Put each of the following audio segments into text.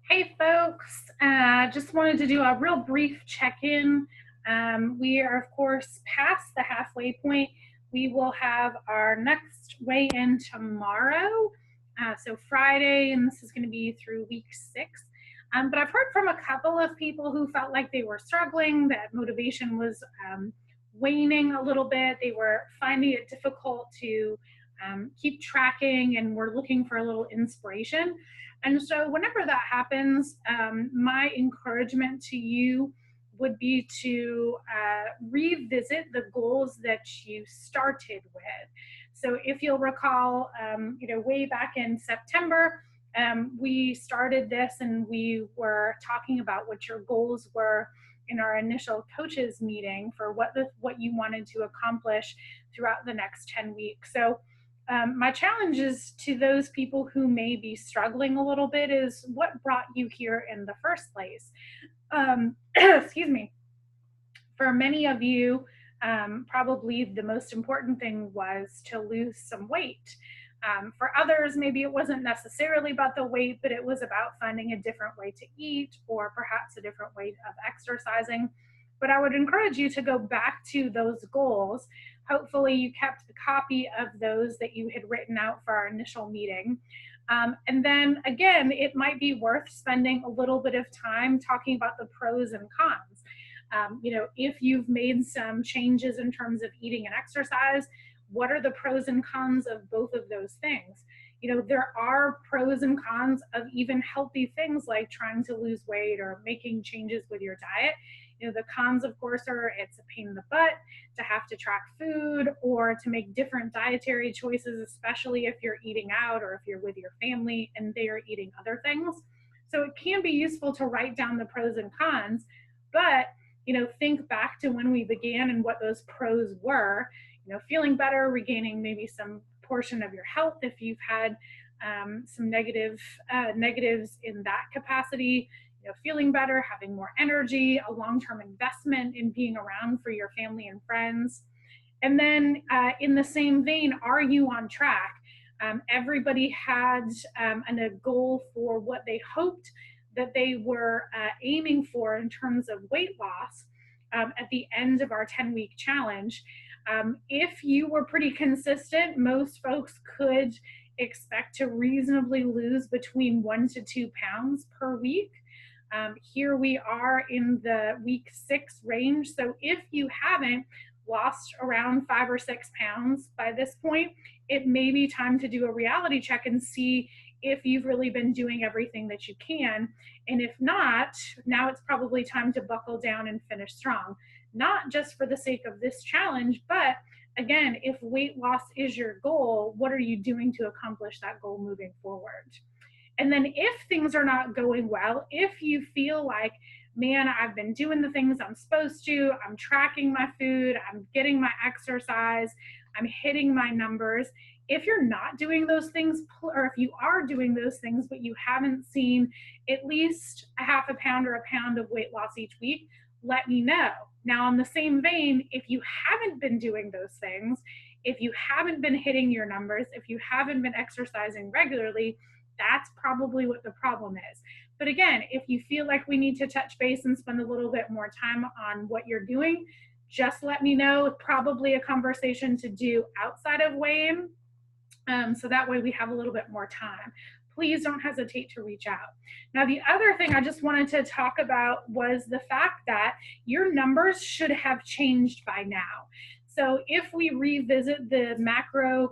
Hey folks, just wanted to do a real brief check-in. We are of course past the halfway point. We will have our next weigh-in tomorrow, so Friday, and this is going to be through week 6. But I've heard from a couple of people who felt like they were struggling, that motivation was waning a little bit. They were finding it difficult to keep tracking and were looking for a little inspiration. And so, whenever that happens, my encouragement to you would be to revisit the goals that you started with. So, if you'll recall, way back in September, we started this and we were talking about what your goals were in our initial coaches meeting for what you wanted to accomplish throughout the next 10 weeks. So my challenge is to those people who may be struggling a little bit is what brought you here in the first place. Excuse me. For many of you, probably the most important thing was to lose some weight. For others, maybe it wasn't necessarily about the weight, but it was about finding a different way to eat or perhaps a different way of exercising. But I would encourage you to go back to those goals. Hopefully, you kept a copy of those that you had written out for our initial meeting. And then again, it might be worth spending a little bit of time talking about the pros and cons. If you've made some changes in terms of eating and exercise, what are the pros and cons of both of those things? There are pros and cons of even healthy things like trying to lose weight or making changes with your diet. The cons, of course, are it's a pain in the butt to have to track food or to make different dietary choices, especially if you're eating out or if you're with your family and they are eating other things. So it can be useful to write down the pros and cons, but think back to when we began and what those pros were. Feeling better, regaining maybe some portion of your health if you've had some negatives in that capacity. Feeling better, having more energy, a long-term investment in being around for your family and friends. And then in the same vein, are you on track? Everybody had a goal for what they hoped that they were aiming for in terms of weight loss at the end of our 10-week challenge. If you were pretty consistent, most folks could expect to reasonably lose between 1 to 2 pounds per week. Here we are in the week 6 range. So if you haven't lost around 5 or 6 pounds by this point, it may be time to do a reality check and see if you've really been doing everything that you can. And if not, now it's probably time to buckle down and finish strong. Not just for the sake of this challenge, but again, if weight loss is your goal, what are you doing to accomplish that goal moving forward? And then if things are not going well, if you feel like, man, I've been doing the things I'm supposed to, I'm tracking my food, I'm getting my exercise, I'm hitting my numbers. If you're not doing those things, or if you are doing those things, but you haven't seen at least a half a pound or a pound of weight loss each week, let me know. Now, in the same vein, if you haven't been doing those things, if you haven't been hitting your numbers, if you haven't been exercising regularly, that's probably what the problem is. But again, if you feel like we need to touch base and spend a little bit more time on what you're doing, just let me know. Probably a conversation to do outside of weigh-in, so that way we have a little bit more time. Please don't hesitate to reach out. Now, the other thing I just wanted to talk about was the fact that your numbers should have changed by now. So if we revisit the macro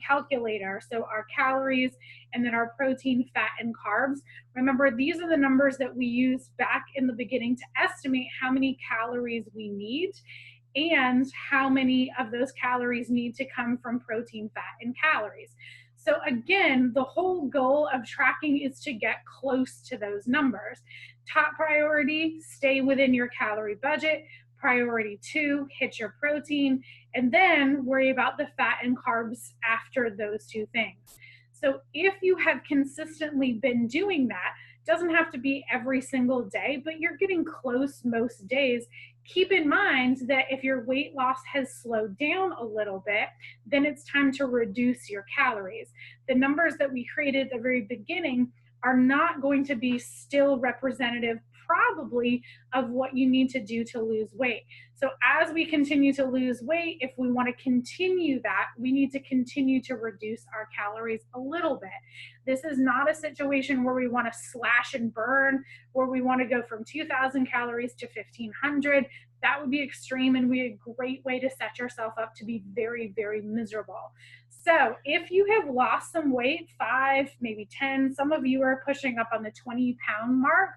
calculator, so our calories and then our protein, fat, and carbs, remember these are the numbers that we used back in the beginning to estimate how many calories we need and how many of those calories need to come from protein, fat, and calories. So again, the whole goal of tracking is to get close to those numbers. Top priority, stay within your calorie budget. Priority 2, hit your protein, and then worry about the fat and carbs after those two things. So if you have consistently been doing that, doesn't have to be every single day, but you're getting close most days. Keep in mind that if your weight loss has slowed down a little bit, then it's time to reduce your calories. The numbers that we created at the very beginning are not going to be still representative probably of what you need to do to lose weight. So as we continue to lose weight, if we want to continue that, we need to continue to reduce our calories a little bit. This is not a situation where we want to slash and burn, where we want to go from 2,000 calories to 1,500. That would be extreme and be a great way to set yourself up to be very, very miserable. So if you have lost some weight, 5, maybe 10, some of you are pushing up on the 20-pound mark,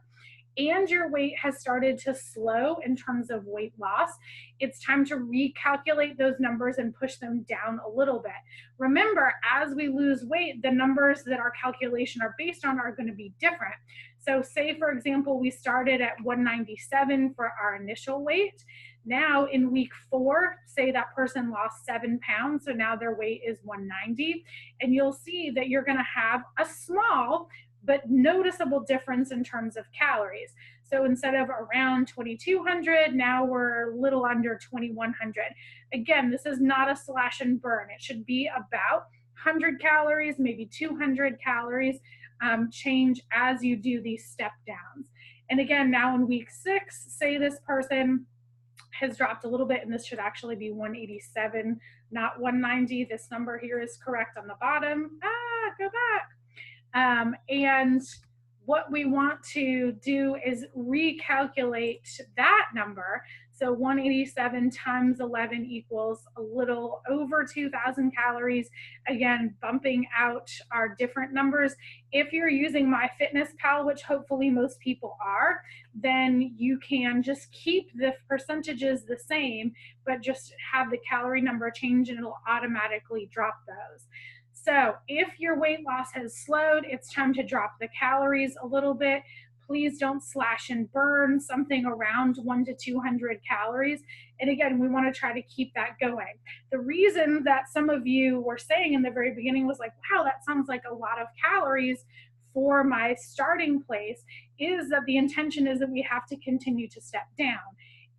and your weight has started to slow in terms of weight loss, it's time to recalculate those numbers and push them down a little bit. Remember, as we lose weight, the numbers that our calculation are based on are going to be different. So say, for example, we started at 197 for our initial weight. Now in week 4, say that person lost 7 pounds, so now their weight is 190, and you'll see that you're going to have a small but noticeable difference in terms of calories. So instead of around 2,200, now we're a little under 2,100. Again, this is not a slash and burn. It should be about 100 calories, maybe 200 calories change as you do these step downs. And again, now in week 6, say this person has dropped a little bit, and this should actually be 187, not 190. This number here is correct on the bottom. Go back. And what we want to do is recalculate that number. So 187 times 11 equals a little over 2,000 calories. Again, bumping out our different numbers. If you're using MyFitnessPal, which hopefully most people are, then you can just keep the percentages the same, but just have the calorie number change and it'll automatically drop those. So if your weight loss has slowed, it's time to drop the calories a little bit. Please don't slash and burn, something around 100 to 200 calories. And again, we want to try to keep that going. The reason that some of you were saying in the very beginning was like, wow, that sounds like a lot of calories for my starting place, is that the intention is that we have to continue to step down.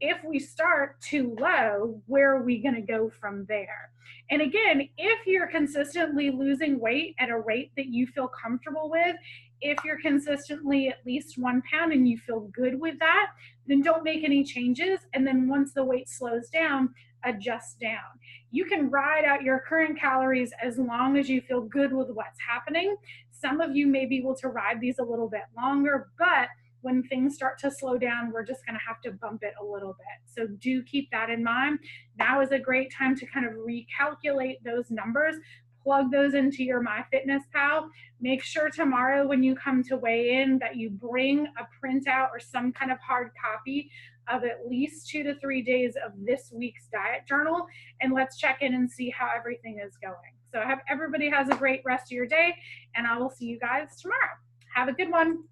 If we start too low, where are we going to go from there? And again, if you're consistently losing weight at a rate that you feel comfortable with, if you're consistently at least 1 pound and you feel good with that, then don't make any changes. And then once the weight slows down, adjust down. You can ride out your current calories as long as you feel good with what's happening. Some of you may be able to ride these a little bit longer, but when things start to slow down, we're just going to have to bump it a little bit. So do keep that in mind. Now is a great time to kind of recalculate those numbers, plug those into your MyFitnessPal. Make sure tomorrow when you come to weigh in that you bring a printout or some kind of hard copy of at least 2 to 3 days of this week's diet journal, and let's check in and see how everything is going. So I hope everybody has a great rest of your day, and I will see you guys tomorrow. Have a good one.